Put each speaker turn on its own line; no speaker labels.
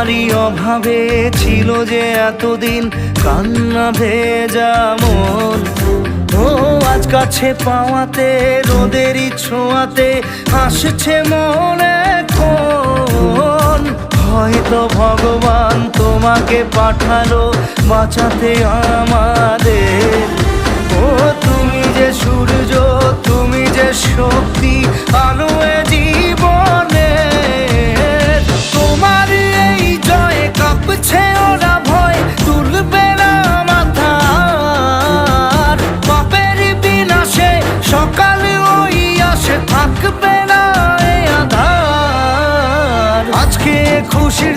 তোমারই অভাবে ছিল যে এতদিন কান্না ভেজা মন। ও আজ কাছে পাওয়াতে রোদেরই ছোঁয়াতে আসছে মনে কোন। হয়তো ভগবান তোমাকে পাঠালো বাঁচাতে আমাদের। ও তুমি যে সূর্য, তুমি যে শক্তি, আলো এ জীবনে। তোমার এই জয় কাঁপছে ওরা ভয়, তুলবে না মাথা। পাপের বিনাশে সকাল ওই আসে, থাকবে না এ আধার। আজকে খুশির